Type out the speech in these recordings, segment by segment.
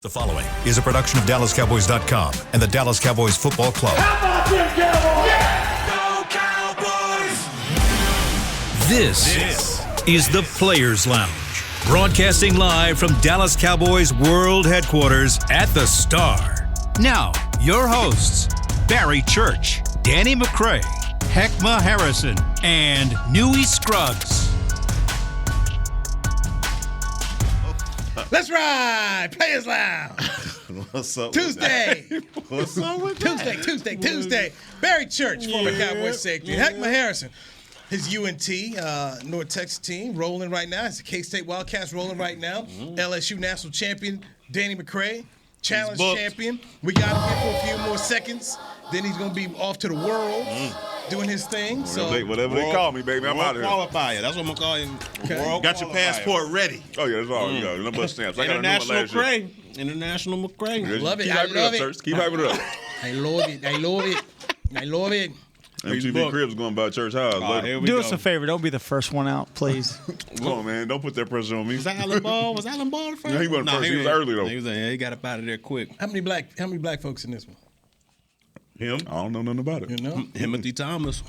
The following is a production of DallasCowboys.com and the Dallas Cowboys Football Club. How about them Cowboys? Yeah! Go Cowboys! This is the Players Lounge, broadcasting live from Dallas Cowboys World Headquarters at the Star. Now, your hosts, Barry Church, Danny McCray, Heckma Harrison, and Newey Scruggs. Let's ride! Players Lounge. What's up? Tuesday. What's up with Tuesday. Barry Church, former Cowboys safety. Heckma Harrison, his UNT, North Texas team, rolling right now. It's the K-State Wildcats rolling right now. LSU national champion, Danny McCray, challenge champion. We got him here for a few more seconds. Then he's going to be off to the world doing his thing. Whatever they call me, baby, I'm out of here. Qualifier. That's what I'm going to call him. Okay. Got your passport ready. Oh, yeah, that's all. You got number stamps. I got a new one International last year. McCray. International McCray. Love it. Keep I hyping love it it. up, Church. Keep hyping it up. I love it. MTV Cribs going by Church House. Do us a favor. Don't be the first one out, please. Come on, man. Don't put that pressure on me. Was Alan Ball the first? No, he wasn't first. He was early, though. He got up out of there quick. How many black folks in this one? Him. I don't know nothing about it. You know? Timothy Thomas.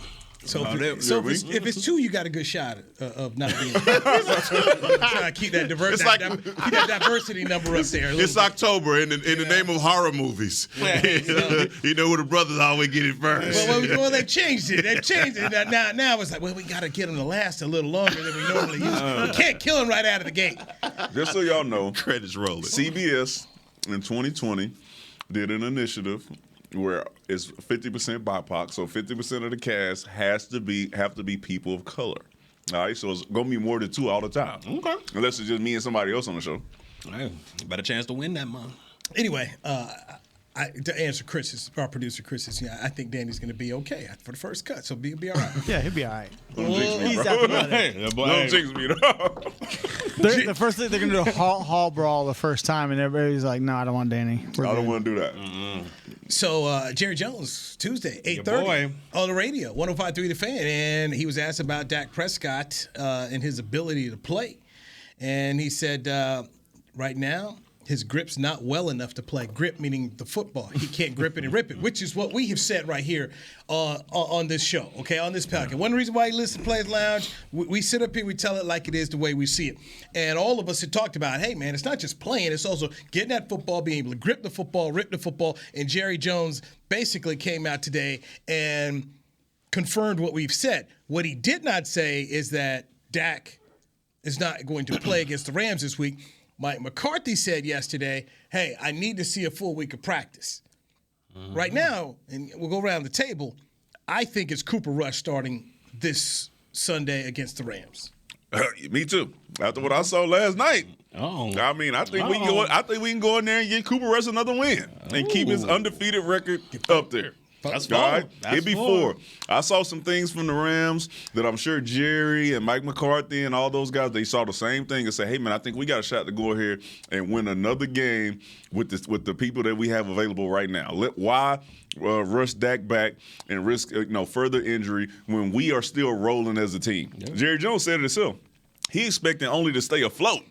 So, if it's two, you got a good shot of not being. Trying to keep that diversity number up there. It's October in the name of horror movies. You know where the brothers always get it first. Well, they changed it. Now it's like, well, we got to get them to last a little longer than we normally use. We can't kill them right out of the gate. Just so y'all know, Credits rolling. CBS in 2020 did an initiative where it's 50% BIPOC, so 50% of the cast have to be people of color. All right, so it's gonna be more than two all the time. Okay. Unless it's just me and somebody else on the show. Hey, better chance to win that month. Anyway, to answer our producer Chris's, I think Danny's going to be okay for the first cut, so be all right. Yeah, he'll be all right. Don't jinx me, He's bro. athletic. Don't jinx me, though. The first thing they're going to do a hall brawl the first time, and everybody's like, no, I don't want Danny. I don't want to do that. So Jerry Jones, Tuesday, 8:30 on the radio, 105.3 The Fan, and he was asked about Dak Prescott and his ability to play. And he said right now, his grip's not well enough to play. Grip meaning the football. He can't grip it and rip it, which is what we have said right here on this show, okay, on this podcast. One reason why you listen to Players Lounge, we sit up here, we tell it like it is the way we see it. And all of us had talked about, hey, man, it's not just playing, it's also getting that football, being able to grip the football, rip the football. And Jerry Jones basically came out today and confirmed what we've said. What he did not say is that Dak is not going to play against the Rams this week. Mike McCarthy said yesterday, hey, I need to see a full week of practice. Right now, and we'll go around the table, I think it's Cooper Rush starting this Sunday against the Rams. Me too. After what I saw last night. Oh. I mean, I think we can go in there and get Cooper Rush another win and keep his undefeated record up there. That's all right? That's It'd be four. I saw some things from the Rams that I'm sure Jerry and Mike McCarthy and all those guys, they saw the same thing and say, hey, man, I think we got a shot to go here and win another game with the people that we have available right now. Why rush Dak back and risk further injury when we are still rolling as a team? Yeah. Jerry Jones said it himself. He expecting only to stay afloat,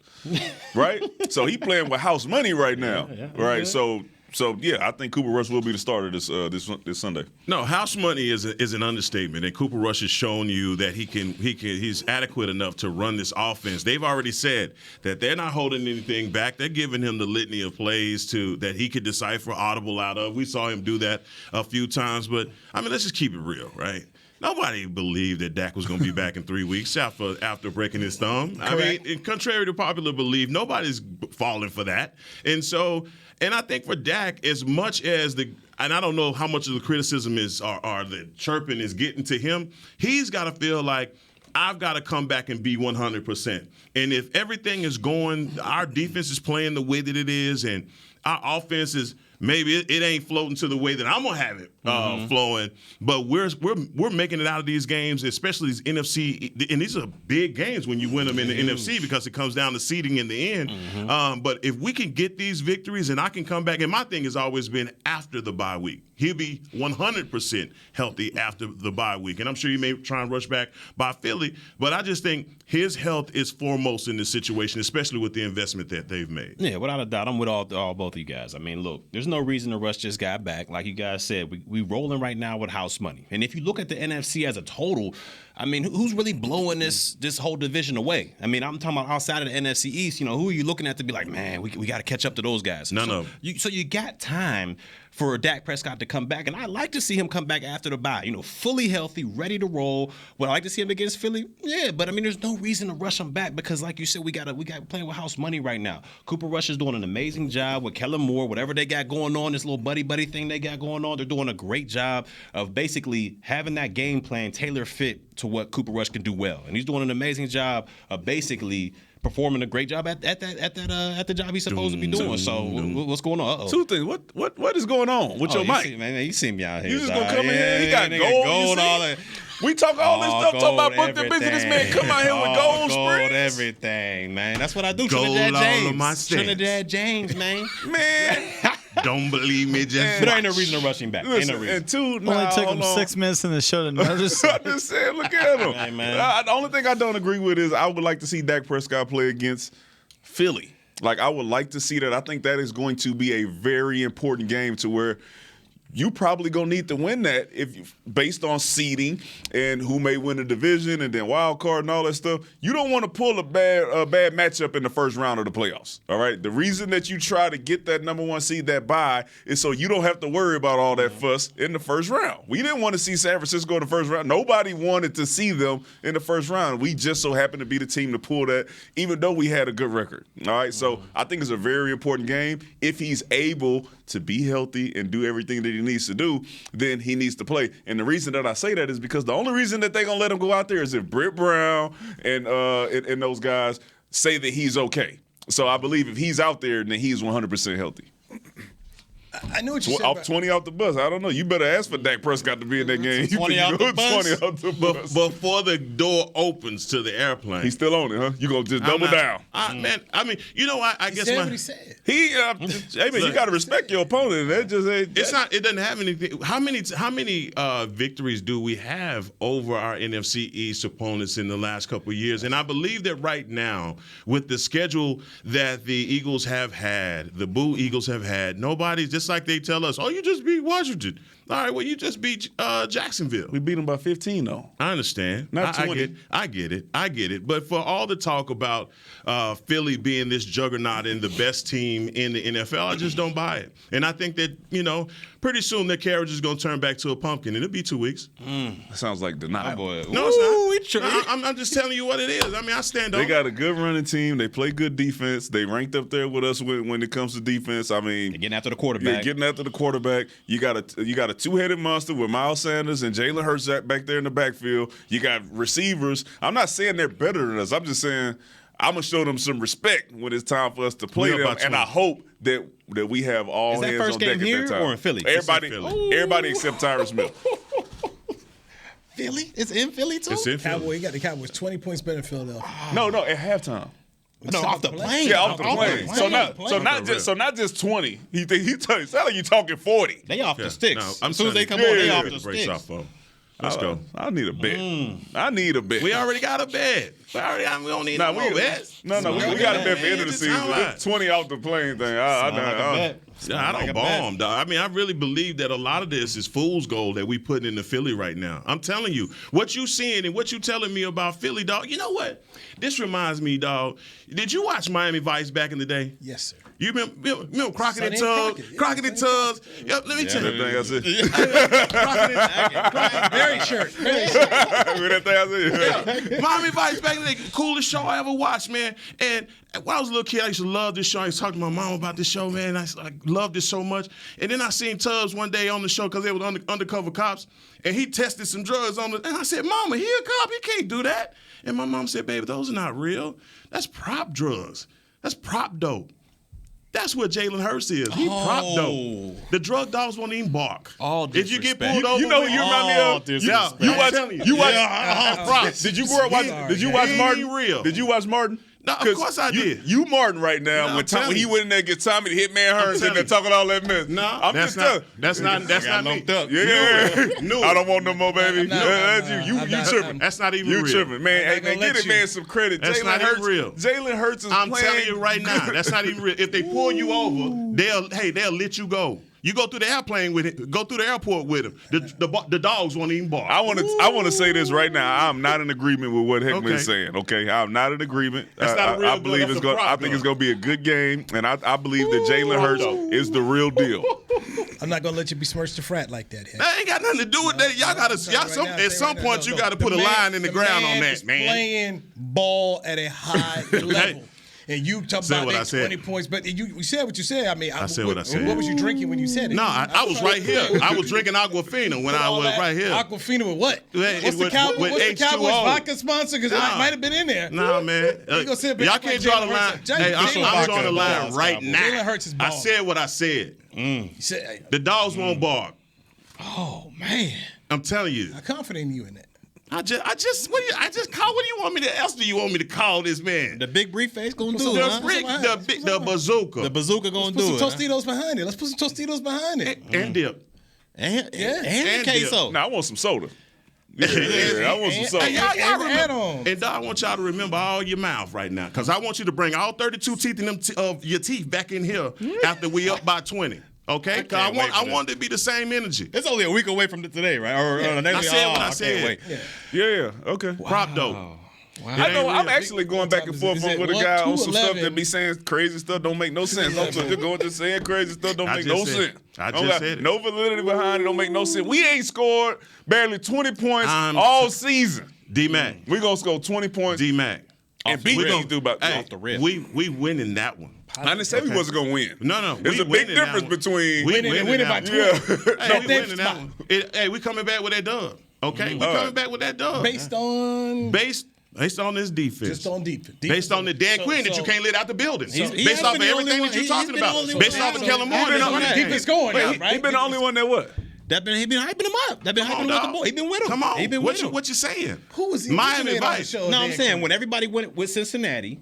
right? So he playing with house money right now, right? So yeah, I think Cooper Rush will be the starter this Sunday. No, house money is an understatement, and Cooper Rush has shown you that he's adequate enough to run this offense. They've already said that they're not holding anything back. They're giving him the litany of plays that he could decipher audible out of. We saw him do that a few times, but I mean, let's just keep it real, right? Nobody believed that Dak was going to be back in 3 weeks after breaking his thumb. Correct. I mean, contrary to popular belief, nobody's falling for that. And I think for Dak, as much as and I don't know how much of the criticism or the chirping is getting to him, he's got to feel like, I've got to come back and be 100%. And if everything is going, our defense is playing the way that it is, and our offense is maybe it ain't floating to the way that I'm gonna have it flowing. But we're making it out of these games, especially these NFC, and these are big games when you win them in the NFC because it comes down to seeding in the end. But if we can get these victories, and I can come back, and my thing has always been after the bye week. He'll be 100% healthy after the bye week. And I'm sure you may try and rush back by Philly, but I just think his health is foremost in this situation, especially with the investment that they've made. Yeah, without a doubt. I'm with all both of you guys. I mean, look, there's no reason to rush this guy back. Like you guys said, we rolling right now with house money. And if you look at the NFC as a total, I mean, who's really blowing this whole division away? I mean, I'm talking about outside of the NFC East. You know, who are you looking at to be like, man, we got to catch up to those guys? None of them. So you got time for Dak Prescott to come back, and I like to see him come back after the bye. You know, fully healthy, ready to roll. Would I like to see him against Philly? Yeah, but I mean, there's no reason to rush him back because, like you said, we got playing with house money right now. Cooper Rush is doing an amazing job with Kellen Moore, whatever they got going on, this little buddy thing they got going on. They're doing a great job of basically having that game plan tailor fit to what Cooper Rush can do well, and he's doing an amazing job of basically performing a great job at the job he's supposed to be doing. So what's going on? Uh-oh. Two things. What is going on with your mic? You see me out here. You just gonna come in here? He got gold. All that. We talk all this stuff, talk about book the business man. Come out here with gold spreads. Everything, man. That's what I do. Gold all of my stats. Trinidad James, man. Don't believe me, just but there ain't no reason to rush him back. Listen, ain't no reason. And two, Only took him 6 minutes in the show to notice. I'm just saying, look at him. Hey, man. The only thing I don't agree with is I would like to see Dak Prescott play against Philly. Like, I would like to see that. I think that is going to be a very important game to where you probably gonna need to win that based on seeding and who may win the division and then wild card and all that stuff. You don't want to pull a bad matchup in the first round of the playoffs. All right. The reason that you try to get that number one seed, that bye, is so you don't have to worry about all that fuss in the first round. We didn't want to see San Francisco in the first round. Nobody wanted to see them in the first round. We just so happened to be the team to pull that, even though we had a good record. All right. So I think it's a very important game. If he's able to be healthy and do everything that he needs to do, then he needs to play. And the reason that I say that is because the only reason that they're going to let him go out there is if Britt Brown and those guys say that he's okay. So I believe if he's out there, then he's 100% healthy. I know what you said. Off 20 off the bus. I don't know. You better ask for Dak Prescott to be in that game. 20 off the bus? 20 off the bus. Before the door opens to the airplane. He's still on it, huh? You going to just double down. Man, I mean, you know what? I guess said what he said. Hey, man, you got to respect your opponent. That just ain't. It's not. It doesn't have anything. How many victories do we have over our NFC East opponents in the last couple of years? And I believe that right now, with the schedule that the Eagles have had, the Boo Eagles have had, nobody's just like they tell us. Oh, you just beat Washington. All right, well, you just beat Jacksonville. We beat them by 15, though. I understand. Not 20. I get it. But for all the talk about Philly being this juggernaut and the best team in the NFL, I just don't buy it. And I think that, pretty soon their carriage is going to turn back to a pumpkin, and it'll be 2 weeks. That sounds like denial. Oh, boy. No, it's not. I'm just telling you what it is. I mean, I stand on it. They got a good running team. They play good defense. They ranked up there with us when it comes to defense. I mean, they're getting after the quarterback. Yeah, getting after the quarterback. You got a two-headed monster with Miles Sanders and Jalen Hurts back there in the backfield. You got receivers. I'm not saying they're better than us. I'm just saying I'm going to show them some respect when it's time for us to play them. And I hope that we have all hands on deck at that time. Is that first game here or in Philly? Everybody except Tyrus Smith. Philly? It's in Philly, too? It's in Philly. You got the Cowboys 20 points better than Philadelphia. No, at halftime. No, off the plane. Yeah, off the plane. So not just 20. Sound like you talking 40. They off the sticks. No, as soon as they come on, they off the breaks sticks. off. Let's go. I need a bet. I need a bet. We already got a bet. We don't need no more bets. No, we got a bet for the end of the season. This 20 off the plane thing. I don't bomb, dog. I mean, I really believe that a lot of this is fool's gold that we putting into Philly right now. I'm telling you, what you seeing and what you telling me about Philly, dog, you know what? This reminds me, dog. Did you watch Miami Vice back in the day? Yes, sir. You remember Crockett and Tubbs? Crockett and Tubbs. Yep, let me tell you. That thing I said. Very shirt. That thing I said. Miami Vice back in the day, coolest show I ever watched, man. And when I was a little kid, I used to love this show. I used to talk to my mom about this show, man. I loved it so much. And then I seen Tubbs one day on the show because they were undercover cops, and he tested some drugs on and I said, Mama, he a cop. He can't do that. And my mom said, baby, those are not real. That's prop drugs. That's prop dope. That's what Jalen Hurts is. He prop dope. The drug dogs won't even bark. All if you get disrespect. pulled over, You know who you remind me of? You watch. Did you grow up watching? Did you watch Martin? Real. Did you watch Martin? No, of course I did. You Martin right now. No, When he went in there to get Tommy to hit Man Hearns and they're talking all that mess. No, I'm that's just not. telling. That's not me. Yeah. No. I don't want no more, baby. That's you. You tripping. That's not even You real. tripping, man. Hey, man, get it, man, some credit. That's not even real. Jalen Hurts is I'm playing. telling you right now, that's not even real. If they pull you over, they'll let you go. You go through the airplane with it. Go through the airport with him. The dogs won't even bark. I want to say this right now. I'm not in agreement with what Heckman is saying. Okay, I'm not in agreement. That's not a real I believe it's going. I think it's going to be a good game, and I believe that Jalen Hurts is the real deal. I'm not gonna let you besmirch the frat like that. Heck. That ain't got nothing to do with that. Y'all got to. At some point, you got to put a line in the ground on that, man. Playing ball at a high level. And you talk about 20 points, but you said what you said. I mean, I said what I said. What was you drinking when you said it? No, I was right here. I was drinking Aquafina when I was right here. Aquafina with what? What's the Cowboys vodka sponsor? Because it might have been in there. Nah, man. Y'all can't draw the line. Hey, I'm drawing the line right now. Jalen Hurts is balling. I said what I said. The dogs won't bark. Oh man, I'm telling you. I'm confident in you in that. What do you want me to else do you want me to call this man? The big briefcase gonna do it. The bazooka. The bazooka gonna do it. Let's put some Tostitos behind it. Let's put some Tostitos behind it. And dip. And the queso. Now I want some soda. I want some soda. Y'all remember. And I want y'all to remember all your mouth right now, because I want you to bring all 32 teeth in them of your teeth back in here after we up by 20. Okay, because I want it to be the same energy. It's only a week away from today, right? I said what I said. Yeah. Okay. Prop dope. Wow. I know. I'm actually going back and forth with a guy on some stuff that be saying crazy stuff don't make no sense. I'm just going to saying crazy stuff don't make no sense. I just said it. No validity behind it. Don't make no sense. We ain't scored barely 20 points all season. D-Mac. We gonna score 20 points. D-Mac. And beat these dudes off the rip. We winning that one. I didn't say we wasn't gonna win. No. There's a big difference between winning and winning by 20. Hey, we winning that one. Hey, we coming back with that dub. Okay, we coming back with that dub. Based on this defense. Just on defense. Based on the Dan Quinn that you can't let out the building. Based off of everything that you're talking about. Based off of Kellen Moore. Defense going now, right? He been the only one that what? He been hyping him up. That been hyping him up the boy. He been with him. Come on. He been with him. What you saying? Who was he? Miami Vice. No, I'm saying when everybody went with Cincinnati.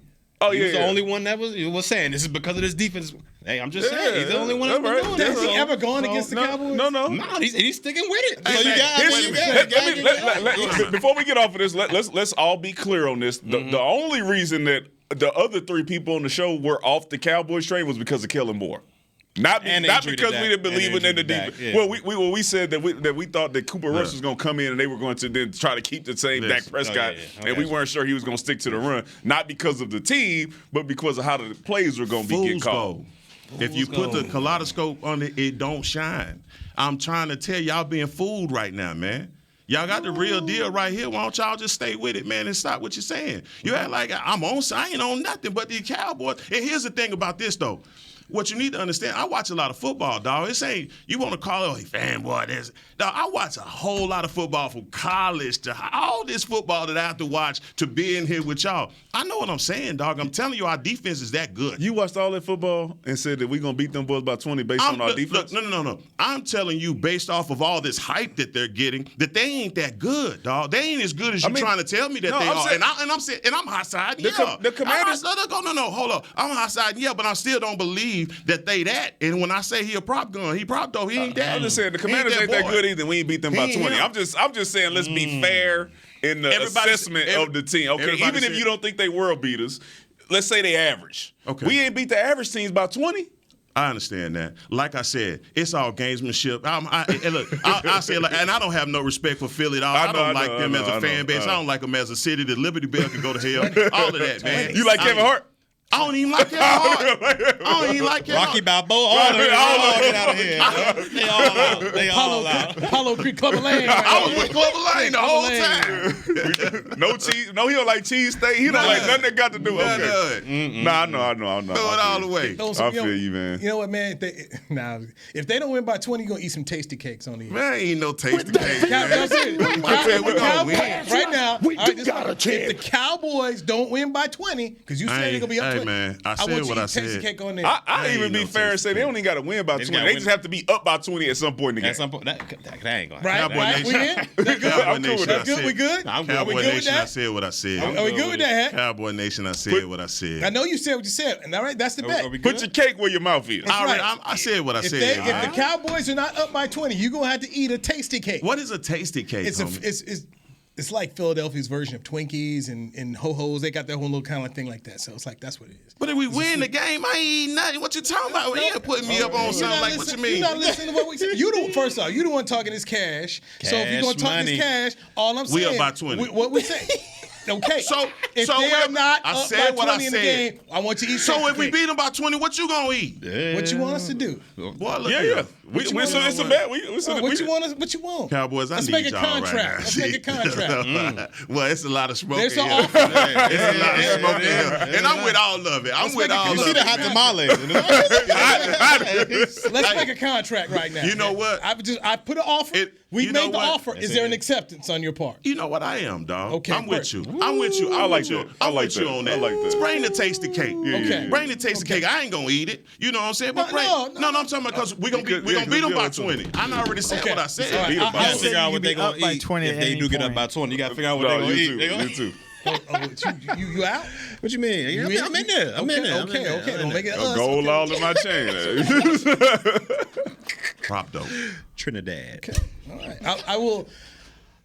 He was the only one that was saying this is because of this defense. Hey, I'm just saying he's the only one that's been doing that. Has he ever gone against the Cowboys? No, he's sticking with it. Before we get off of this, let's all be clear on this. The only reason that the other three people on the show were off the Cowboys train was because of Kellen Moore. Not because we didn't believe in the defense. Yeah. Well, we said that we thought that Cooper Rush was going to come in and they were going to then try to keep the same Dak Prescott, and we weren't sure he was going to stick to the run, not because of the team, but because of how the plays were going to be getting called. If you put the kaleidoscope on it, it don't shine. I'm trying to tell y'all being fooled right now, man. Y'all got the real deal right here. Why don't y'all just stay with it, man, and stop what you're saying? You act like I ain't on nothing but the Cowboys. And here's the thing about this, though. What you need to understand, I watch a lot of football, dog. This ain't, you want to call it, fanboy, dog, I watch a whole lot of football from college to all this football that I have to watch to be in here with y'all. I know what I'm saying, dog. I'm telling you, our defense is that good. You watched all that football and said that we're going to beat them boys by 20 based on our defense? Look, no. I'm telling you, based off of all this hype that they're getting, that they ain't that good, dog. They ain't as good as you're trying to tell me that they are. Saying, and I'm high-siding, the Commanders. No, hold up. I'm high-siding, but I still don't believe that they that. And when I say he a prop gun, he prop though. He ain't that. I'm just saying the Commanders ain't that good either. We ain't beat them by 20. I'm just saying let's be fair in the assessment of the team. Okay, even if you don't think they world beaters, let's say they average. Okay, we ain't beat the average teams by 20. I understand that. Like I said, it's all gamesmanship. I say, and I don't have no respect for Philly at all. I don't like them as a fan base. I don't like them as a city. The Liberty Bell can go to hell. All of that, man. You like Kevin Hart? I don't even like Kevin Hart. I don't even like Kevin Hart. Rocky Balboa, all get out of here. They all out. They all out. Apollo Creek Clubber Lane. I was with Clubber Lane the whole time. No cheese. No, he don't like cheese steak. He don't like nothing that got to do with it. Nah, I know. Throw it all away. I feel you, man. You know what, man? If they don't win by 20, you're going to eat some tasty cakes on the end. Man, ain't no tasty cakes. Right now, we got a chance. If the Cowboys don't win by 20, because you said they're going to be up 20. Man, I said what I said. Tasty cake on on there. I even be fair and say they don't even got to win by 20. They just have to be up by 20 at some point in the game. At some point, that ain't going to Right, happen. we in? I'm cool with that. We good? I'm good. Cowboy we good with Nation, that? I said what I said. Are we good with that? Cowboy Nation, I said what I said. I know you said what you said, and all right, that's the bet. Put your cake where your mouth is. I said what I said. If the Cowboys are not up by 20, you're going to have to eat a tasty cake. What is a tasty cake? It's like Philadelphia's version of Twinkies and Ho-Hos. They got their whole little kind of thing like that. So it's like, that's what it is. But if we win the game, I ain't eating nothing. What you talking about? You ain't putting me up on something like what you mean. You're not listening to what we said. First off, you the one talking this cash. So if you're going to talk this cash, all I'm saying. We up by 20. What we say. Okay. If they're not up by 20 in the game, I want you to eat So if we beat them by 20, what you going to eat? What you want us to do? Boy, look Yeah. It's a bet. What you want? Cowboys, Let's need make a y'all contract. right now. Let's make a contract. Well, it's a lot of smoke There's in an here. offer. It's a lot of smoke in here. And I'm with all of it. I'm with all of it. You see the hot tamales. Let's make a contract right now. You know what? I put an offer. We made the offer. Is there an acceptance on your part? You know what? I am, dog. Okay, I'm with you. perfect. I'm with you. I like that. I'm with you on that. I like that. Bring the tasty cake. Okay. Bring the tasty cake. I ain't gonna eat it. You know what I'm saying? But No, I'm talking about because we're gonna beat them by 20. I already said what I said. All right. You gotta figure out what they up gonna by eat 20 if at they any do get up point. by 20. You gotta figure out what they gonna eat. You too. You out? What you mean? I'm in there. I'm in there. Okay. Don't make it us. Gold all in my chain. Prop though. Trinidad. All right.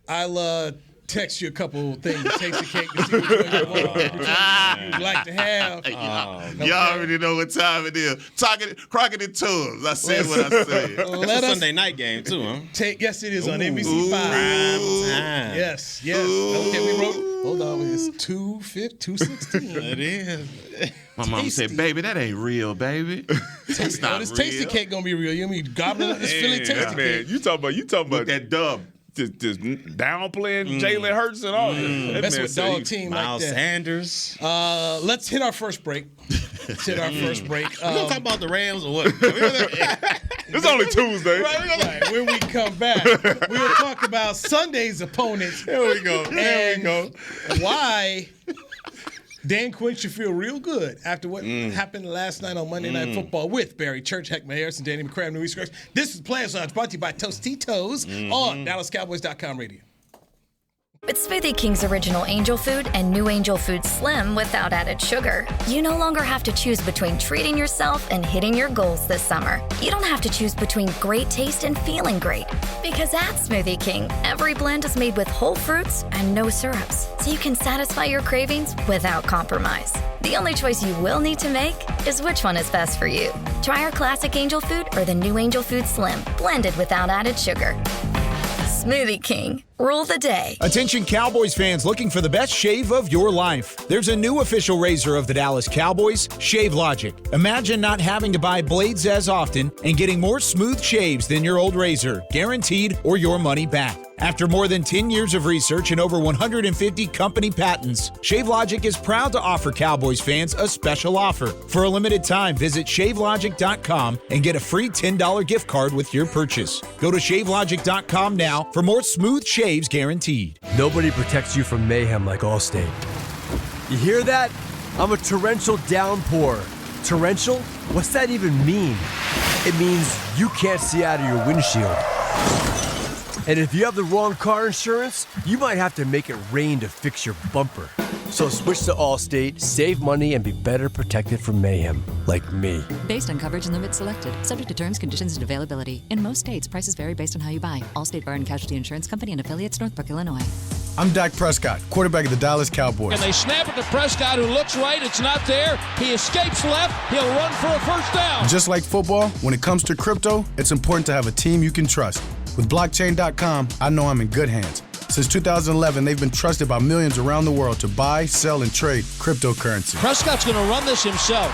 I'll text you a couple things to taste the cake to see which one you want, which one you'd like to have. You already know what time it is. Crockett and Tubbs. I said what I said. It's a Sunday night game too, huh? Yes, it is on NBC 5. Yes. Okay, we wrote. Hold on, it's 2:16. It is. My mom said, "Baby, that ain't real, baby. That's not this real." tasty cake gonna be real. You mean gobbling up this Philly tasty Man, cake? you talking about That dub. just downplaying Jalen Hurts and all that. That's man what said dog he- team Miles like that. Sanders. Let's hit our first break. We gonna talk about the Rams or what? It's only Tuesday. Right, when we come back, we'll talk about Sunday's opponents. There we go. And why Dan Quinn should feel real good after what happened last night on Monday Night Football with Barry Church, Heckma Harrison, Danny McCray, and Luis Gross. This is Players Lounge, brought to you by Tostitos on DallasCowboys.com radio. With Smoothie King's original Angel Food and new Angel Food Slim without added sugar, you no longer have to choose between treating yourself and hitting your goals this summer. You don't have to choose between great taste and feeling great. Because at Smoothie King, every blend is made with whole fruits and no syrups, so you can satisfy your cravings without compromise. The only choice you will need to make is which one is best for you. Try our classic Angel Food or the new Angel Food Slim, blended without added sugar. Smoothie King. Rule the day. Attention Cowboys fans looking for the best shave of your life. There's a new official razor of the Dallas Cowboys, Shave Logic. Imagine not having to buy blades as often and getting more smooth shaves than your old razor, guaranteed or your money back. After more than 10 years of research and over 150 company patents, Shave Logic is proud to offer Cowboys fans a special offer. For a limited time, visit shavelogic.com and get a free $10 gift card with your purchase. Go to shavelogic.com now for more smooth shaves guaranteed. Nobody protects you from mayhem like Allstate. You hear that? I'm a torrential downpour. Torrential? What's that even mean? It means you can't see out of your windshield. And if you have the wrong car insurance, you might have to make it rain to fix your bumper. So switch to Allstate, save money, and be better protected from mayhem, like me. Based on coverage and limits selected. Subject to terms, conditions, and availability. In most states, prices vary based on how you buy. Allstate Bar and Casualty Insurance Company and affiliates, Northbrook, Illinois. I'm Dak Prescott, quarterback of the Dallas Cowboys. And they snap it to Prescott, who looks right. It's not there. He escapes left. He'll run for a first down. Just like football, when it comes to crypto, it's important to have a team you can trust. With blockchain.com, I know I'm in good hands. Since 2011, they've been trusted by millions around the world to buy, sell, and trade cryptocurrency. Prescott's going to run this himself.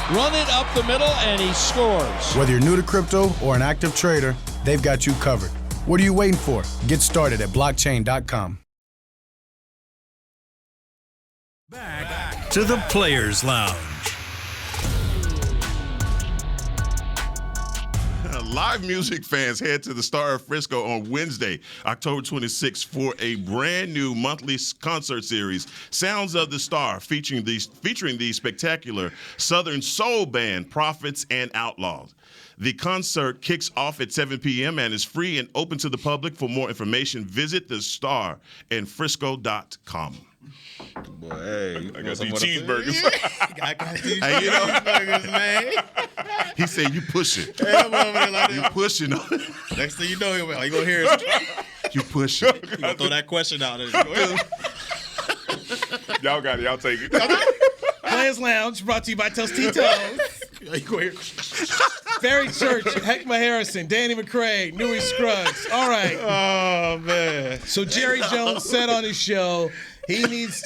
Run it up the middle, and he scores. Whether you're new to crypto or an active trader, they've got you covered. What are you waiting for? Get started at blockchain.com. Back to the Players Lounge. live music fans head to the Star of Frisco on Wednesday, October 26th for a brand new monthly concert series, Sounds of the Star, featuring the spectacular Southern soul band Prophets and Outlaws. The concert kicks off at 7 p.m. and is free and open to the public. For more information, visit thestarinfrisco.com. Boy, hey, I got these cheeseburgers. I got these cheeseburgers, man. He said, "You pushing? You pushing?" Next thing you know, you gonna hear it. You pushing? You gonna throw that question out there. Y'all got it. Y'all take it. Players Lounge brought to you by Tostitos. You go here. Barry Church, Heckma Harrison, Danny McCray, Newey Scruggs. All right. Oh man. So Jerry Jones said on his show he needs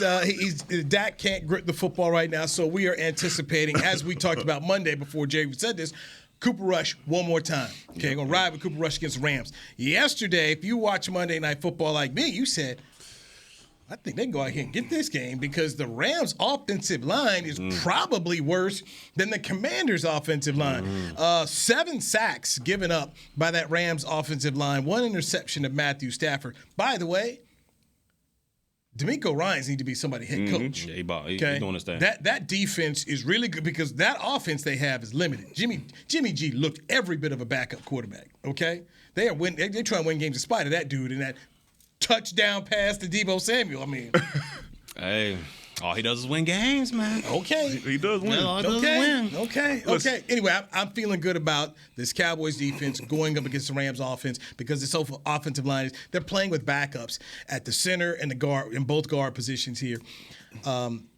Dak can't grip the football right now, so we are anticipating, as we talked about Monday before Jerry said this, Cooper Rush one more time. Okay, going to ride with Cooper Rush against the Rams. Yesterday, if you watch Monday Night Football like me, you said, I think they can go out here and get this game because the Rams' offensive line is probably worse than the Commanders' offensive line. 7 sacks given up by that Rams' offensive line, 1 interception of Matthew Stafford. By the way, DeMeco Ryans need to be somebody head coach. Yeah, he's doing his thing. That defense is really good because that offense they have is limited. Jimmy G looked every bit of a backup quarterback. Okay, they're trying to win games in spite of that dude and that touchdown pass to Deebo Samuel. I mean, hey, all he does is win games, man. Okay, he does win. Okay. Anyway, I'm feeling good about this Cowboys defense going up against the Rams offense because this offensive line is they're playing with backups at the center and the guard in both guard positions here.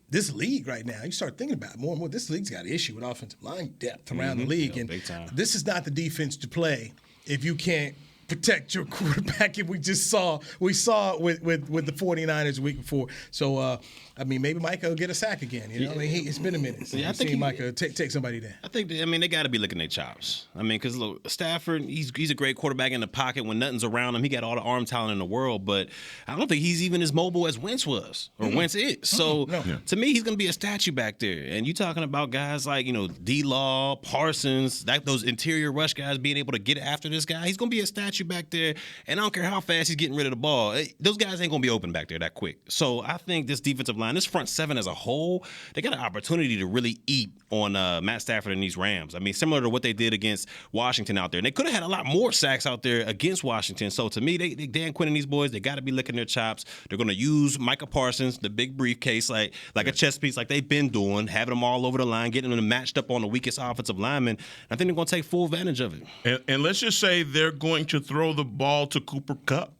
This league right now, you start thinking about it more and more. This league's got an issue with offensive line depth around the league, and big time. This is not the defense to play if you can't protect your quarterback. If we saw it with the 49ers the week before. So maybe Micah will get a sack again. You know, it's been a minute. So I think Micah take somebody there. I think they got to be looking at chops. Because look, Stafford, he's a great quarterback in the pocket when nothing's around him. He got all the arm talent in the world, but I don't think he's even as mobile as Wentz was or Wentz is. So to me, he's going to be a statue back there. And you talking about guys like D-Law, Parsons, those interior rush guys being able to get after this guy. He's going to be a statue back there, and I don't care how fast he's getting rid of the ball. Those guys ain't going to be open back there that quick. So I think this defensive line, this front seven as a whole, they got an opportunity to really eat on Matt Stafford and these Rams. Similar to what they did against Washington out there. And they could have had a lot more sacks out there against Washington. So to me, Dan Quinn and these boys, they got to be licking their chops. They're going to use Micah Parsons, the big briefcase, like a chess piece like they've been doing, having them all over the line, getting them matched up on the weakest offensive lineman. I think they're going to take full advantage of it. And let's just say they're going to throw the ball to Cooper Kupp.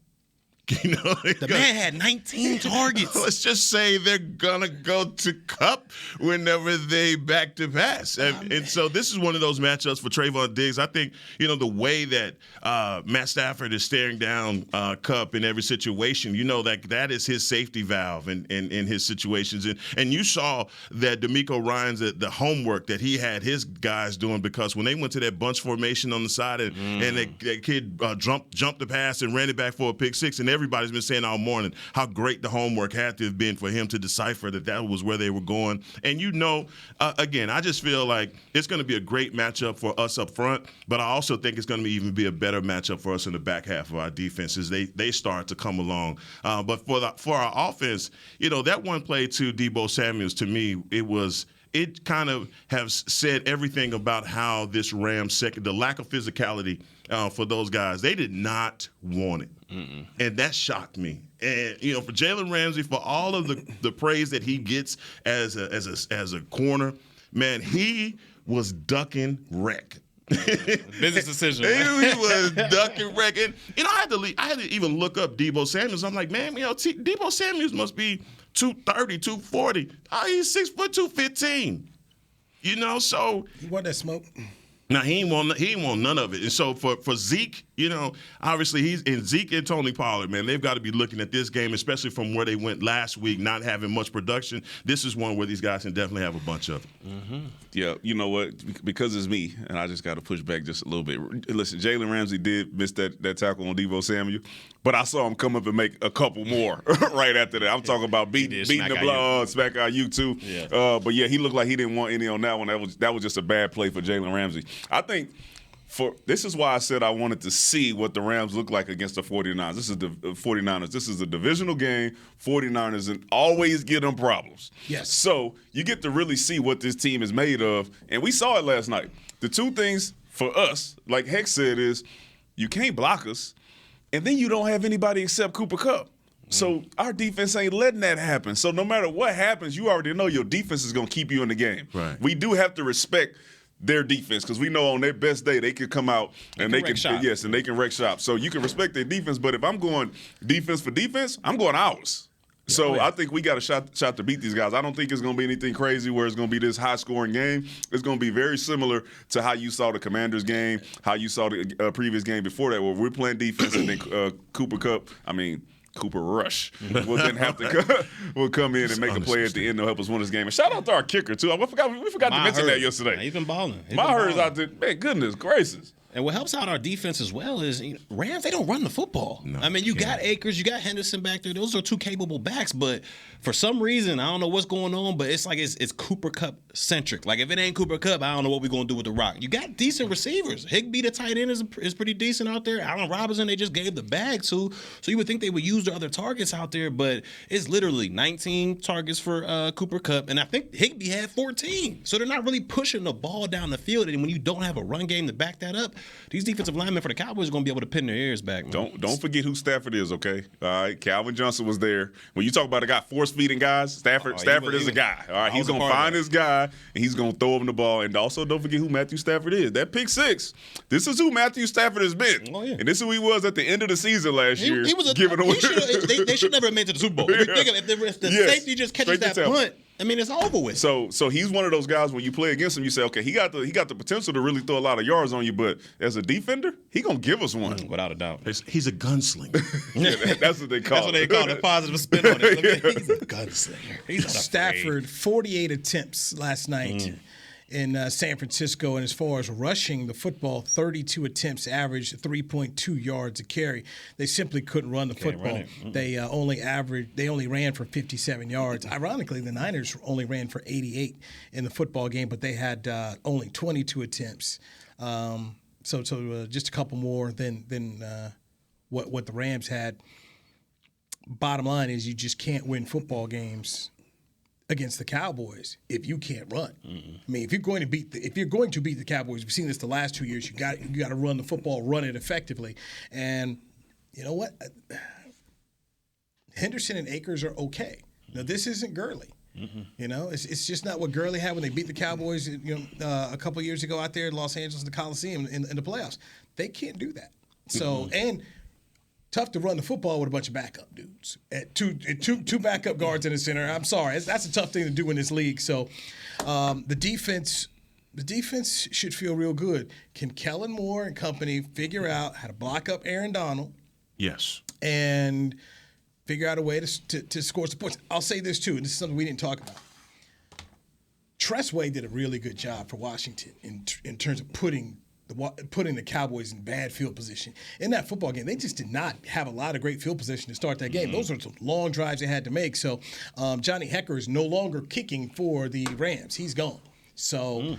The man had 19 targets. Let's just say they're gonna go to Kupp whenever they back to pass, and so this is one of those matchups for Trayvon Diggs. I think the way that Matt Stafford is staring down Kupp in every situation. That is his safety valve in his situations, and you saw that DeMeco Ryans the homework that he had his guys doing, because when they went to that bunch formation on the side and that kid jumped the pass and ran it back for a pick six, and everybody's been saying all morning how great the homework had to have been for him to decipher that was where they were going. And again, I just feel like it's going to be a great matchup for us up front, but I also think it's going to even be a better matchup for us in the back half of our defense as they start to come along. But for our offense, that one play to Deebo Samuels, to me, it kind of has said everything about how this Rams second, the lack of physicality for those guys. They did not want it. And that shocked me. And, for Jalen Ramsey, for all of the praise that he gets as a corner, man, he was ducking wreck. Business decision. He was ducking wreck. And, I had to even look up Deebo Samuels. I'm like, man, Deebo Samuels must be 230, 240. He's 6 foot 215. So he want that smoke. Now he ain't want none of it. And so for Zeke, obviously Zeke and Tony Pollard, man, they've got to be looking at this game, especially from where they went last week, not having much production. This is one where these guys can definitely have a bunch of it. Yeah, you know what? Because it's me, and I just got to push back just a little bit. Listen, Jalen Ramsey did miss that tackle on Deebo Samuel, but I saw him come up and make a couple more right after that. I'm talking about beating the blood, smack out you too. Yeah. But yeah, he looked like he didn't want any on that one. That was just a bad play for Jalen Ramsey. I think this is why I said I wanted to see what the Rams look like against the 49ers. This is the 49ers. This is a divisional game. 49ers and always give them problems. Yes. So you get to really see what this team is made of. And we saw it last night. The two things for us, like Heck said, is you can't block us, and then you don't have anybody except Cooper Kupp. So our defense ain't letting that happen. So no matter what happens, you already know your defense is going to keep you in the game. Right. We do have to respect their defense because we know on their best day they can come out and they can and they can wreck shop. So you can respect their defense, but if I'm going defense for defense, I'm going ours. So I think we got a shot to beat these guys. I don't think it's going to be anything crazy where it's going to be this high-scoring game. It's going to be very similar to how you saw the Commanders game, how you saw the previous game before that, where we're playing defense and then Cooper Rush will then have to will come in and make a play at the end to help us win this game. And shout out to our kicker too. We forgot to mention that yesterday. He's been balling. Maher's out there. Man, goodness gracious. And what helps out our defense as well is Rams, they don't run the football. No, I mean, you got Akers, you got Henderson back there. Those are two capable backs, but for some reason, I don't know what's going on, but it's like it's Cooper Kupp centric. Like if it ain't Cooper Kupp, I don't know what we're going to do with the rock. You got decent receivers. Higbee, the tight end, is pretty decent out there. Allen Robinson, they just gave the bag to. So you would think they would use their other targets out there, but it's literally 19 targets for Cooper Kupp, and I think Higbee had 14. So they're not really pushing the ball down the field, and when you don't have a run game to back that up, these defensive linemen for the Cowboys are going to be able to pin their ears back, man. Don't forget who Stafford is, okay? All right, Calvin Johnson was there. When you talk about a guy force-feeding guys, Stafford is a guy. All right, he's going to find his guy, and he's going to throw him the ball. And also, don't forget who Matthew Stafford is. That pick six, this is who Matthew Stafford has been. Oh, yeah. And this is who he was at the end of the season last year. He was giving away. They should never have made it to the Super Bowl. If you think of it, if the safety just catches that punt, I mean, it's over with. So he's one of those guys when you play against him, you say, okay, he got the potential to really throw a lot of yards on you, but as a defender, he gonna give us one. Without a doubt. He's a gunslinger. That's what they call it. That's what they call it. Positive spin on it. He's a gunslinger. He's Stafford, 48 attempts last night in San Francisco, and as far as rushing the football, 32 attempts, averaged 3.2 yards a carry. They simply couldn't run the football. They only ran for 57 yards. Ironically, the Niners only ran for 88 in the football game, but they had only 22 attempts. So just a couple more than what the Rams had. Bottom line is you just can't win football games against the Cowboys if you can't run. I mean, if you're going to beat the Cowboys, we've seen this the last 2 years. You got to run the football, run it effectively. And you know what? Henderson and Akers are okay. Now this isn't Gurley. You know, it's just not what Gurley had when they beat the Cowboys. A couple of years ago out there in Los Angeles, in the Coliseum in the playoffs. They can't do that. So and. Tough to run the football with a bunch of backup dudes. At two backup guards in the center. I'm sorry, that's a tough thing to do in this league. So, the defense should feel real good. Can Kellen Moore and company figure out how to block up Aaron Donald? Yes. And figure out a way to score some points. I'll say this too, and this is something we didn't talk about. Tressway did a really good job for Washington in terms of putting the Cowboys in bad field position. In that football game, they just did not have a lot of great field position to start that game. Those are some long drives they had to make. So Johnny Hekker is no longer kicking for the Rams. He's gone. So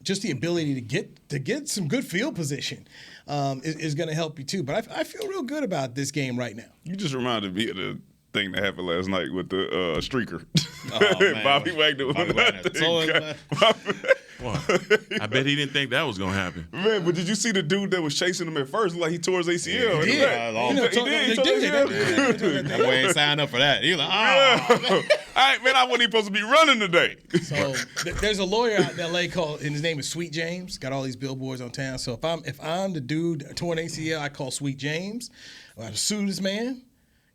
just the ability to get some good field position is going to help you too. But I feel real good about this game right now. You just reminded me of the thing that happened last night with the streaker. Oh, man. Bobby Wagner. I bet he didn't think that was going to happen. Man, but did you see the dude that was chasing him at first? Like he tore his ACL. He did. That boy ain't signed up for that. He was like, oh. All right, man, I wasn't even supposed to be running today. So there's a lawyer out in L.A. and his name is Sweet James. Got all these billboards on town. So if I'm the dude torn ACL, I call Sweet James. I have to sue this man.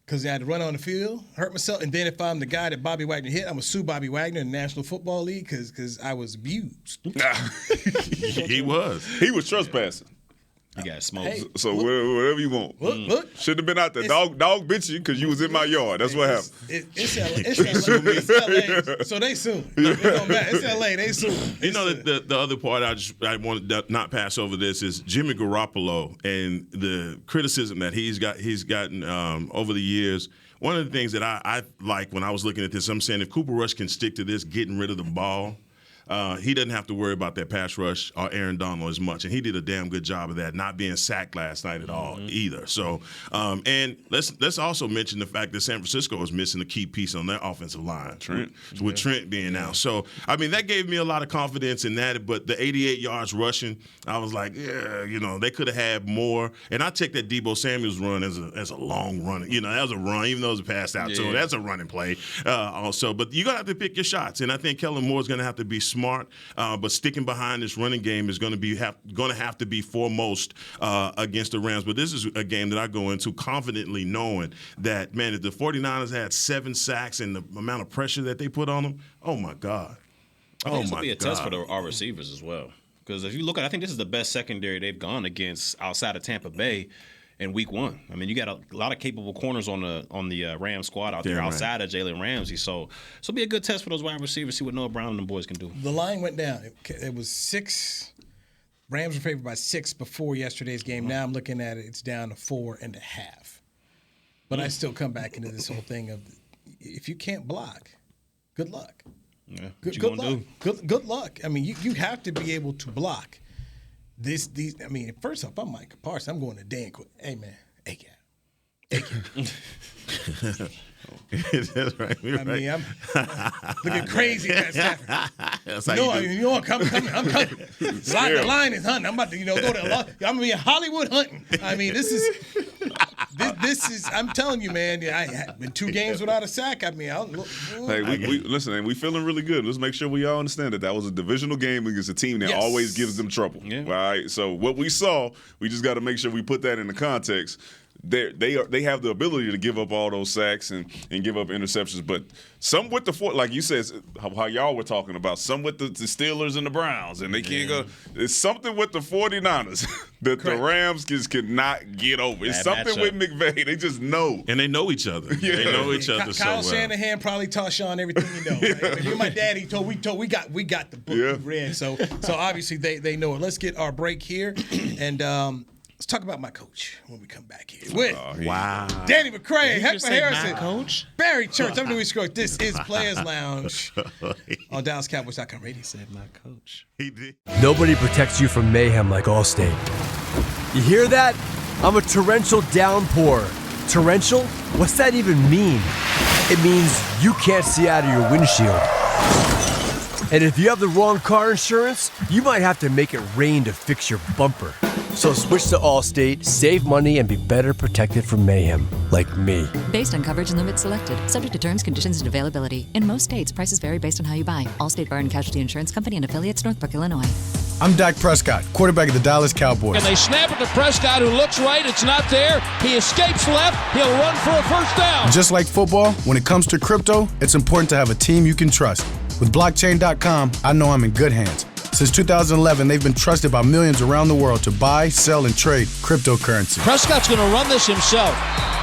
Because I had to run on the field, hurt myself. And then if I'm the guy that Bobby Wagner hit, I'm going to sue Bobby Wagner in the National Football League because I was abused. He was. He was trespassing. You got smoked. Hey, So whatever you want. Look. Should have been out there. Dog bit you because you was in my yard. That's what happened. It's LA. So they sue. It don't matter. It's LA. They sue. You know, the other part I want to not pass over this is Jimmy Garoppolo and the criticism that he's gotten over the years. One of the things that I like when I was looking at this, I'm saying if Cooper Rush can stick to this, getting rid of the ball, he doesn't have to worry about that pass rush or Aaron Donald as much. And he did a damn good job of that, not being sacked last night at all either. So, and let's also mention the fact that San Francisco was missing a key piece on their offensive line, Trent, with Trent being out. So, I mean, that gave me a lot of confidence in that. But the 88 yards rushing, I was like, yeah, they could have had more. And I take that Deebo Samuel's run as a long run. That was a run, even though it was a pass out. So that's a running play also. But you're going to have to pick your shots. And I think Kellen Moore's going to have to be smart, but sticking behind this running game is going to have to be foremost against the Rams. But this is a game that I go into confidently knowing that, man, if the 49ers had 7 sacks and the amount of pressure that they put on them, oh, my God. I think this will be a test for our receivers as well. Because if you look at it, I think this is the best secondary they've gone against outside of Tampa Bay in week 1. I mean, you got a lot of capable corners on the Rams squad out there outside of Jalen Ramsey. So it'll be a good test for those wide receivers, see what Noah Brown and the boys can do. The line went down. It was 6. Rams were favored by 6 before yesterday's game. Now I'm looking at it, it's down to 4.5. But I still come back into this whole thing of if you can't block, good luck. Yeah, good luck. Good luck. I mean, you have to be able to block. I mean, first off, I'm Micah Parsons. I'm going to Dan Quinn. Hey, man. Hey, cat. That's right. I mean, I'm looking crazy at Stafford. I'm coming. The line is hunting. I'm about to, go to I'm going to be in Hollywood hunting. I mean, this is, I'm telling you, man, I had been 2 games without a sack. I mean, listen, and we feeling really good. Let's make sure we all understand that was a divisional game against a team that always gives them trouble. Yeah. Right? So what we saw, we just got to make sure we put that in the context. They have the ability to give up all those sacks and give up interceptions, but some with like you said, how y'all were talking about, some with the Steelers and the Browns, and they can't go. It's something with the 49ers that the Rams just cannot get over. It's something with McVay. They just know. And they know each other. Yeah. They know each other so well. Kyle Shanahan probably taught Sean everything you know. Right? If you're my daddy, we got the book we read. So obviously they know it. Let's get our break here, and let's talk about my coach when we come back here. Wow. Danny McCray, Hector Harrison, my coach? Barry Church. I'm Louis Scruggs. This is Players Lounge on DallasCowboys.com radio. He said my coach. He did. Nobody protects you from mayhem like Allstate. You hear that? I'm a torrential downpour. Torrential? What's that even mean? It means you can't see out of your windshield. And if you have the wrong car insurance, you might have to make it rain to fix your bumper. So switch to Allstate, save money, and be better protected from mayhem, like me. Based on coverage and limits selected, subject to terms, conditions, and availability. In most states, prices vary based on how you buy. Allstate Bar and Casualty Insurance Company and affiliates, Northbrook, Illinois. I'm Dak Prescott, quarterback of the Dallas Cowboys. And they snap it to Prescott, who looks right. It's not there. He escapes left. He'll run for a first down. Just like football, when it comes to crypto, it's important to have a team you can trust. With blockchain.com, I know I'm in good hands. Since 2011, they've been trusted by millions around the world to buy, sell, and trade cryptocurrency. Prescott's going to run this himself.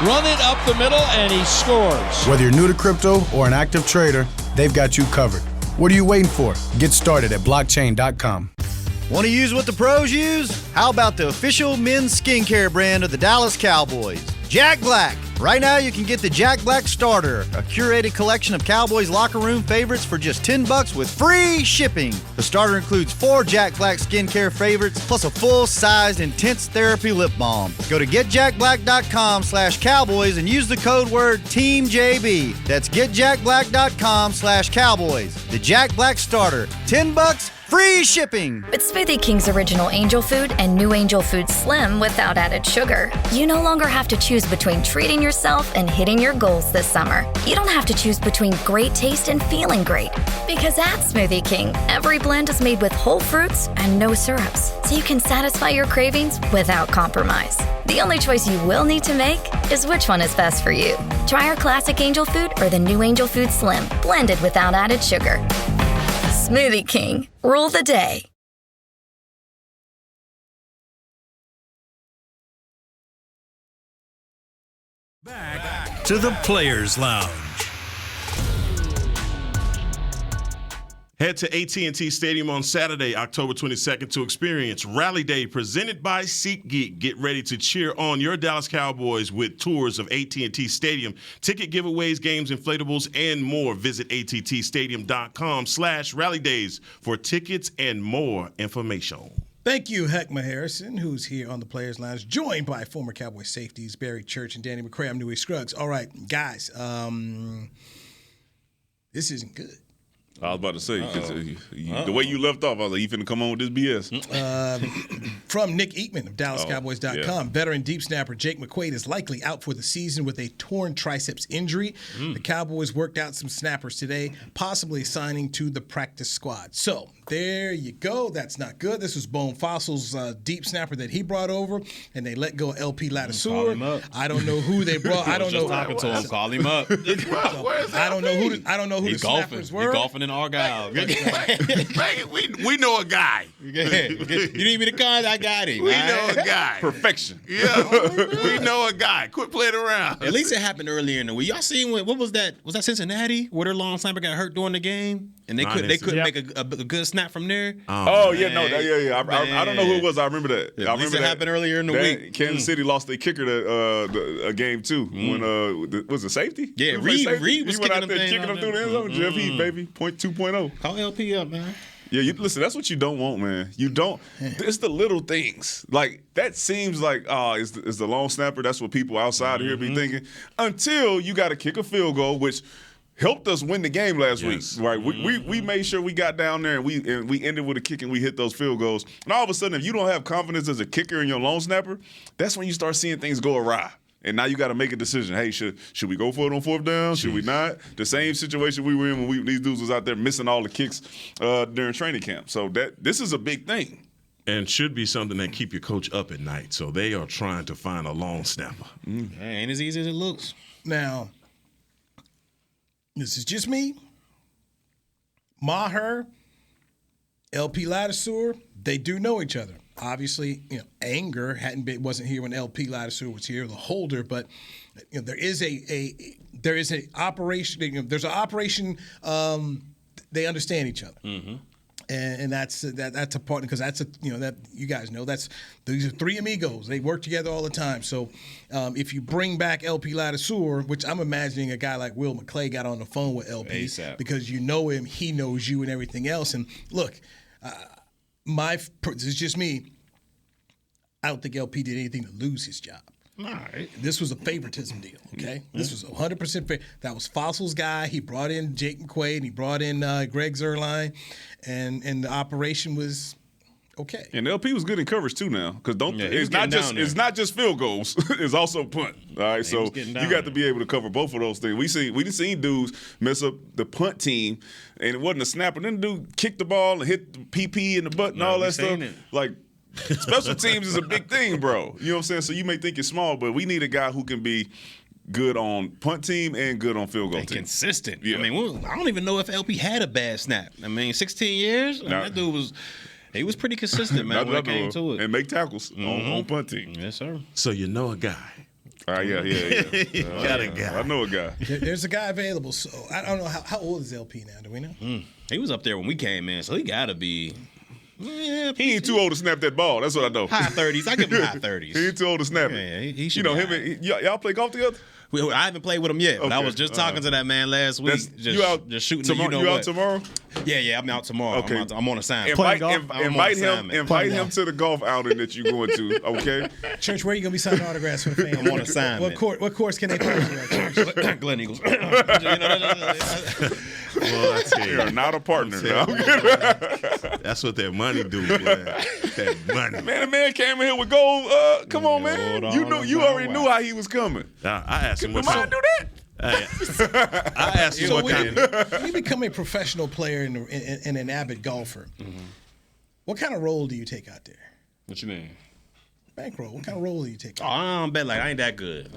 Run it up the middle, and he scores. Whether you're new to crypto or an active trader, they've got you covered. What are you waiting for? Get started at blockchain.com. Want to use what the pros use? How about the official men's skincare brand of the Dallas Cowboys, Jack Black? Right now, you can get the Jack Black Starter, a curated collection of Cowboys locker room favorites for just $10 with free shipping. The starter includes 4 Jack Black skincare favorites, plus a full-sized intense therapy lip balm. Go to getjackblack.com/Cowboys and use the code word TEAMJB. That's getjackblack.com/Cowboys. The Jack Black Starter, $10, free shipping. With Smoothie King's original Angel Food and new Angel Food Slim without added sugar, you no longer have to choose between treating yourself and hitting your goals this summer. You don't have to choose between great taste and feeling great. Because at Smoothie King, every blend is made with whole fruits and no syrups, so you can satisfy your cravings without compromise. The only choice you will need to make is which one is best for you. Try our classic Angel Food or the new Angel Food Slim, blended without added sugar. Smoothie King, rule the day. Back to the Players Lounge. Head to AT&T Stadium on Saturday, October 22nd to experience Rally Day presented by SeatGeek. Get ready to cheer on your Dallas Cowboys with tours of AT&T Stadium, ticket giveaways, games, inflatables, and more. Visit attstadium.com/rallydays for tickets and more information. Thank you, Heckma Harrison, who's here on the Players Lounge, joined by former Cowboys safeties Barry Church and Danny McCray. I'm Newey Scruggs. All right, guys, this isn't good. I was about to say, because the way you left off, I was like, you finna come on with this BS. From Nick Eatman of DallasCowboys.com, yeah. Veteran deep snapper Jake McQuaid is likely out for the season with a torn triceps injury. The Cowboys worked out some snappers today, possibly signing to the practice squad. So there you go. That's not good. This was Bone Fossil's deep snapper that he brought over, and they let go of LP Ladiseur. I don't know who they brought. I don't know. Talking to him, call him up. I don't know who. I don't know who the snappers were. He's golfing in Argyle. We know a guy. You need me to call? I got him. We know a guy. Perfection. Yeah, we know a guy. Quit playing around. At least it happened earlier in the week. Y'all seen what was that? Was that Cincinnati where their long snapper got hurt during the game and they couldn't make a good snap from there? I don't know who it was. I remember that. Yeah, at least it happened earlier in the week. Kansas City lost their kicker a game too. When was it safety? Yeah, Reed was kicking out there kicking them through the end zone. Jeff Heath, baby, 2.0. Call LP up, man. Yeah, listen, that's what you don't want, man. You don't. It's the little things. Like, that seems like, it's the long snapper. That's what people outside here be thinking. Until you got to kick a field goal, which helped us win the game last week. Right? We made sure we got down there and we ended with a kick and we hit those field goals. And all of a sudden, if you don't have confidence as a kicker and your long snapper, that's when you start seeing things go awry. And now you got to make a decision. Hey, should we go for it on fourth down? Should we not? The same situation we were in when these dudes was out there missing all the kicks during training camp. So this is a big thing. And should be something that keep your coach up at night. So they are trying to find a long snapper. Ain't as easy as it looks. Now, this is just me. Maher, LP Ladiseur, they do know each other. Obviously, Anger wasn't here when LP Ladiseur was here, the holder, but there is an operation. There's an operation. They understand each other, and that's a part because that you guys know these are three amigos. They work together all the time. So if you bring back LP Ladiseur, which I'm imagining a guy like Will McClay got on the phone with LP ASAP. Because you know him, he knows you, and everything else. And look. This is just me. I don't think LP did anything to lose his job. All right. This was a favoritism deal, okay? This was 100% fair. That was Fossil's guy. He brought in Jake McQuaid, and he brought in Greg Zuerlein, and the operation was okay. And LP was good in coverage too now, because it's not just field goals, it's also punt. All right, so you got to be able to cover both of those things. We seen dudes mess up the punt team, and it wasn't a snapper. Then the dude kicked the ball and hit the PP in the butt and all that stuff. Like, special teams is a big thing, bro. You know what I'm saying? So you may think it's small, but we need a guy who can be good on punt team and good on field goal team. Consistent. Yeah. I mean, I don't even know if LP had a bad snap. I mean, 16 years? That dude was... He was pretty consistent, man, when it came to it. And make tackles on punt team. Yes, sir. So you know a guy. Yeah. Got a guy. I know a guy. There's a guy available. So I don't know how old is LP now. Do we know? He was up there when we came in, so he got to be. Yeah, he ain't too old to snap that ball. That's what I know. High 30s. I give him high 30s. He ain't too old to snap it. Yeah, he should. Y'all play golf together? I haven't played with him yet, but I was just talking to that man last week. Just shooting tomorrow. You out tomorrow? Yeah, I'm out tomorrow. Okay. I'm on assignment. Invite him to the golf outing that you're going to. Okay. Church, where are you gonna be signing autographs for the fans? I'm on assignment. What course can they play at, Church? Glen Eagles. Well, I tell you, you're not a partner. That's what that money do. That money. Man, the man came in here with gold. Come on, man. You already knew how he was coming. I asked him what. Can do that? I asked him what kind of. When you become a professional player and an avid golfer, what kind of role do you take out there? What you mean? Bankroll. What kind of role are you taking? Oh, I don't bet like I ain't that good.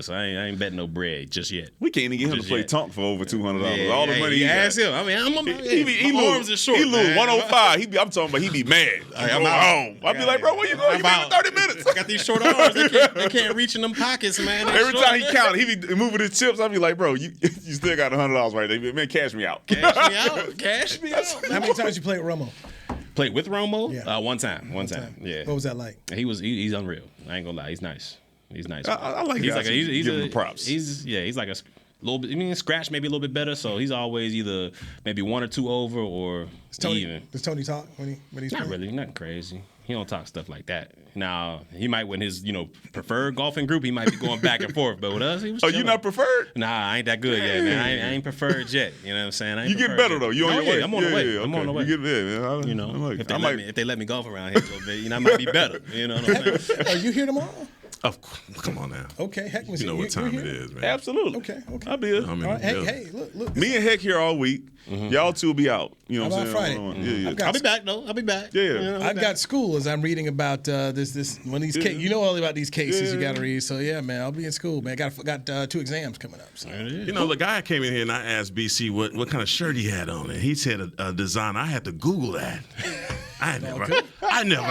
So I ain't betting no bread just yet. We can't even get him to play Tonk for over $200. Yeah, All the money he ask got. him. I mean, He my arms are short. He lose man. 105. I'm talking about he be mad. I'm out. Home. I'll be like, bro, where you going? You been 30 minutes. I got these short arms. They can't reach in them pockets, man. Every time he counted, he be moving his chips. I'll be like, bro, you still got $100 right there. Man, cash me out. Cash me out. How many times you played with Romo? Played with Romo? Yeah. One time. Yeah. What was that like? He's unreal. I ain't gonna lie. He's nice. I like guys he's give him props. He's like a little bit. I mean, scratch maybe a little bit better. So he's always either maybe 1 or 2 over or even. Does Tony talk when he's not playing? really, nothing crazy. He don't talk stuff like that. Now he might with his preferred golfing group. He might be going back and forth. But with us, he was. Oh, chilling. you not preferred? Nah, I ain't that good yet, man. I ain't preferred yet. You know what I'm saying? You get better though. You on your way? I'm on the way. Yeah, I'm on the way. You get there, man. If they let me golf around here a little bit, I might be better. You know what I'm saying? Are you here tomorrow? Come on now. Okay, Heck was You know here. what time You're it here? is, man. Absolutely. Okay. I'll be here. I'm in All right. the building. Hey, look. Me and Heck here all week. Y'all two will be out. You know How what I'm saying? about Friday? Yeah. I'll be back though. I'll be back. Yeah. I've got school as I'm reading about this one of these cases. You know all about these cases you got to read. So yeah, man, I'll be in school, man. Got 2 exams coming up. So. The guy came in here and I asked BC what kind of shirt he had on, and he said a design. I had to Google that. I never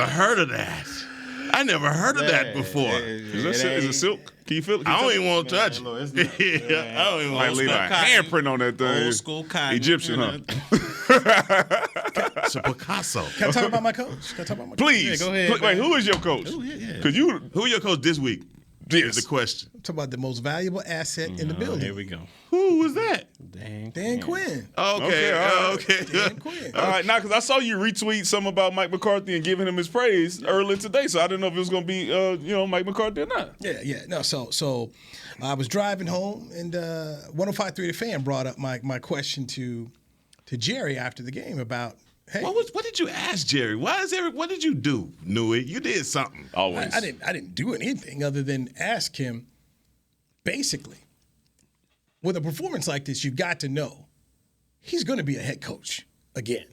heard of that. I never heard of that before. Is it silk? Can you feel it? I don't even want to touch it. I don't even want to leave a handprint on that thing. Old school cotton. Egyptian, huh? It's a Picasso. Can I talk about my coach? Please. Yeah, go ahead. Wait, who is your coach? Oh, yeah. Because Who your coach this week? Is the question. I'm talking about the most valuable asset in the building. Here we go. Who was that? Dan Quinn. Okay. Dan Quinn. All right, now because I saw you retweet something about Mike McCarthy and giving him his praise earlier today, so I didn't know if it was going to be, Mike McCarthy or not. Yeah. No, so I was driving home, and 105.3 The Fan brought up my question to Jerry after the game about, hey, what did you ask Jerry? What did you do, Newey? You did something. Always. I didn't do anything other than ask him. Basically, with a performance like this, you've got to know he's going to be a head coach again.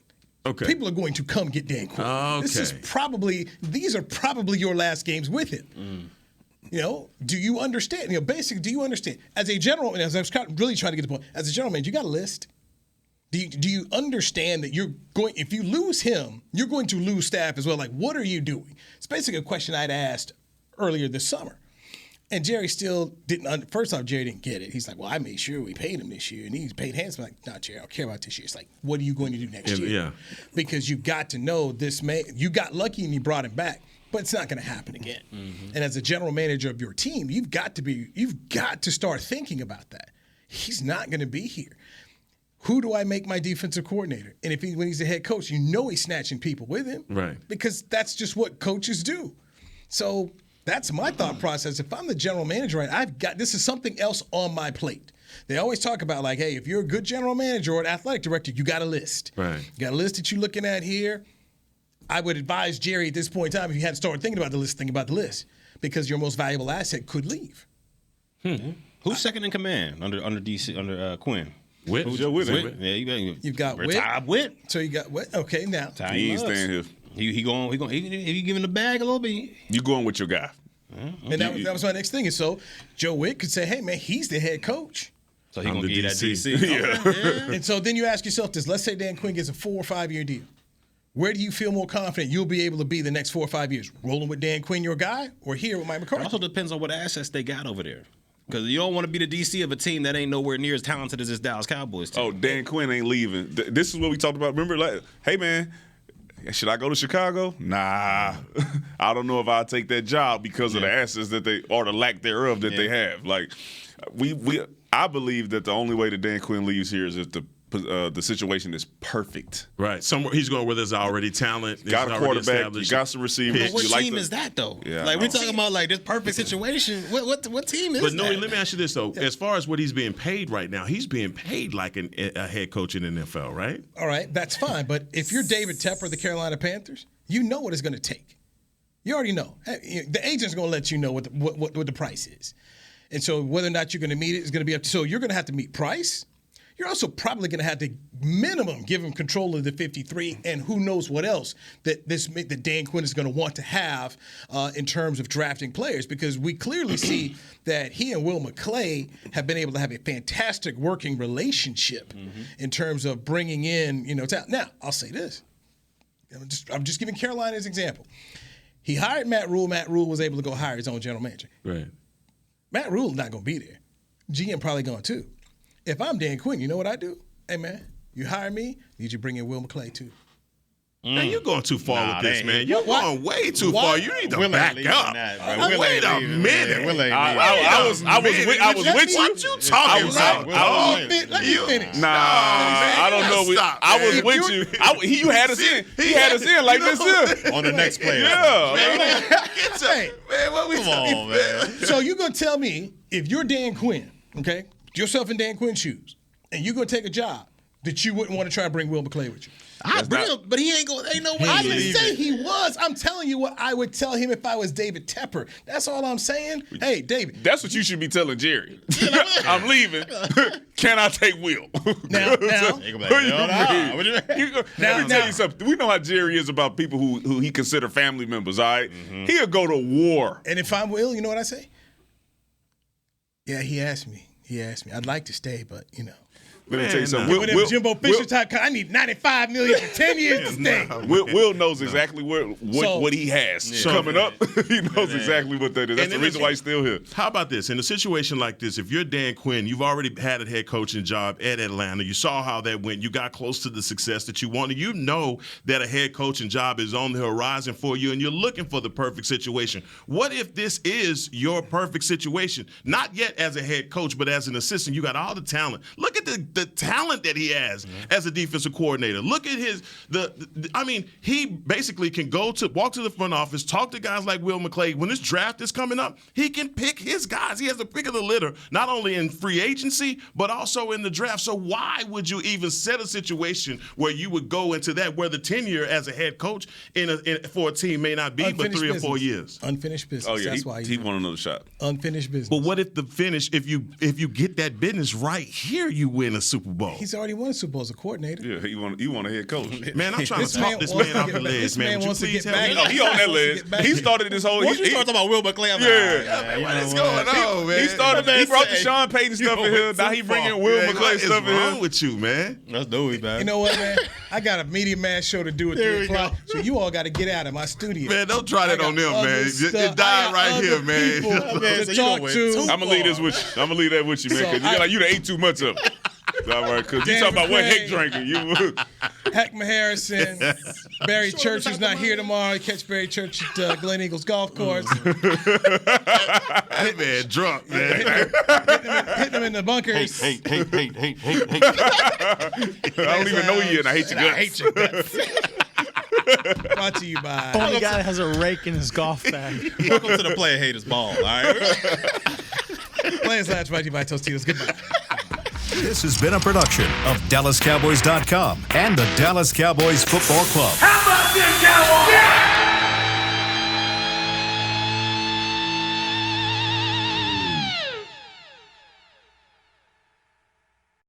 Okay. People are going to come get Dan Quinn. Okay. These are probably your last games with him. Do you understand? Basically, do you understand? As a general, and as I was really trying to get the point, as a general manager, you got a list. Do you understand that if you lose him, you're going to lose staff as well? Like, what are you doing? It's basically a question I'd asked earlier this summer. And Jerry still didn't. First off, Jerry didn't get it. He's like, well, I made sure we paid him this year, and he's paid handsome. I'm like, no, Jerry, I don't care about this year. It's like, what are you going to do next year? Yeah. Because you got to know this man. You got lucky and you brought him back, but it's not going to happen again. And as a general manager of your team, you've got to start thinking about that. He's not going to be here. Who do I make my defensive coordinator? And when he's a head coach, he's snatching people with him. Right. Because that's just what coaches do. So that's my thought process. If I'm the general manager, this is something else on my plate. They always talk about like, hey, if you're a good general manager or an athletic director, you got a list. Right. You got a list that you're looking at here. I would advise Jerry at this point in time, if you hadn't started thinking about the list, think about the list. Because your most valuable asset could leave. Who's second in command under DC, under Quinn? Witt. Yeah, you've got Witt. So you got Witt. Okay, now he ain't staying here. He giving the bag a little bit. You going with your guy. And that was my next thing. And so Joe Witt could say, hey, man, he's the head coach. So he's going to give you that DC. Yeah. And so then you ask yourself this. Let's say Dan Quinn gets a 4 or 5 year deal. Where do you feel more confident you'll be able to be the next 4 or 5 years? Rolling with Dan Quinn, your guy, or here with Mike McCarthy? It also depends on what assets they got over there. Because you don't want to be the DC of a team that ain't nowhere near as talented as this Dallas Cowboys team. Oh, Dan Quinn ain't leaving. This is what we talked about. Remember, like, hey, man, should I go to Chicago? Nah. I don't know if I'll take that job because of the assets that or the lack thereof that they have. Like, I believe that the only way that Dan Quinn leaves here is if the situation is perfect. Right. Somewhere he's going where there's already talent. Got a quarterback. You got some receivers. But what team is that though? Yeah, like we're talking about like this perfect situation. What team is but that? But let me ask you this though. As far as what he's being paid right now, he's being paid like a head coach in the NFL, right? All right, that's fine. But if you're David Tepper of the Carolina Panthers, you know what it's going to take. You already know. The agent's going to let you know what the price is. And so whether or not you're going to meet it is going to be up to. So you're going to have to meet price. you're also probably going to have to minimum give him control of the 53 and who knows what else that Dan Quinn is going to want to have in terms of drafting players, because we clearly see that he and Will McClay have been able to have a fantastic working relationship in terms of bringing in, talent. Now, I'll say this. I'm just giving Carolina as an example. He hired Matt Rule. Matt Rule was able to go hire his own general manager. Right. Matt Rule's not going to be there. GM probably going too. If I'm Dan Quinn, you know what I do? Hey, man, you hire me, need you to bring in Will McClay too. Man, you're going too far with this, man. You're going way too far. You need to back up. Wait a minute. I was with you. What you talking about? Let me finish. Nah, I don't know. I was with you. You had us in. He had us in like this here. On the next player. Yeah. Hey, man, what we Come on, man. So you're going to tell me, if you're Dan Quinn, okay, yourself in Dan Quinn's shoes, and you're going to take a job, that you wouldn't want to try to bring Will McClay with you? But he ain't going. Ain't no way. I didn't say he was. I'm telling you what I would tell him if I was David Tepper. That's all I'm saying. Hey, David. That's what you should be telling Jerry. I'm leaving. Can I take Will? Now. Let me tell you something. We know how Jerry is about people who he consider family members, all right? He'll go to war. And if I'm Will, you know what I say? Yeah, he asked me. I'd like to stay, but, Let me tell you something. Will, Jimbo Fisher type, I need $95 million for 10 years to stay. Will knows exactly what he has coming up. He knows exactly what that is. That's the reason why he's still here. How about this? In a situation like this, if you're Dan Quinn, you've already had a head coaching job at Atlanta. You saw how that went. You got close to the success that you wanted. You know that a head coaching job is on the horizon for you, and you're looking for the perfect situation. What if this is your perfect situation? Not yet as a head coach, but as an assistant. You got all the talent. Look at the talent that he has as a defensive coordinator. Look at he basically can walk to the front office, talk to guys like Will McClay. When this draft is coming up, he can pick his guys. He has the pick of the litter, not only in free agency, but also in the draft. So why would you even set a situation where you would go into that, where the tenure as a head coach for a team may not be but 3 or 4 years? Unfinished business. Oh, yeah, that's why he want another shot. Unfinished business. But what if if you get that business right here, you win a Super Bowl? He's already won a Super Bowl as a coordinator. Yeah, you want a head coach. Man, I'm trying to talk this man off the ledge, man. Would you please help me? Oh, he on that ledge. He started this whole. Once you start talking about Will McClay, I'm man, what is going on, man? He started. He brought the Sean Payton stuff in here. Now he bringing Will McClay stuff in here. What's wrong with you, man? That's dope, man. You know what, man? I got a media mass show to do at 3 o'clock, so you all got to get out of my studio. Man, don't try that on them, man. It died right here, man. I'm gonna leave this with you. I'm gonna leave that with you, man, because you done ate too much of it. All right, because you talking about what Heck drinking. Heckma Harrison, Barry Church, who's not here tomorrow. You catch Barry Church at Glen Eagles Golf Course. That man drunk, man. Hitting him in the bunkers. Hate. I don't even know you yet. I hate your guts. Brought to you by. Only guy that has a rake in his golf bag. Welcome to the Player Haters Ball, all right? Players Lounge brought to you by Tostitos. Goodbye. This has been a production of DallasCowboys.com and the Dallas Cowboys Football Club. How about this, Cowboys? Yeah!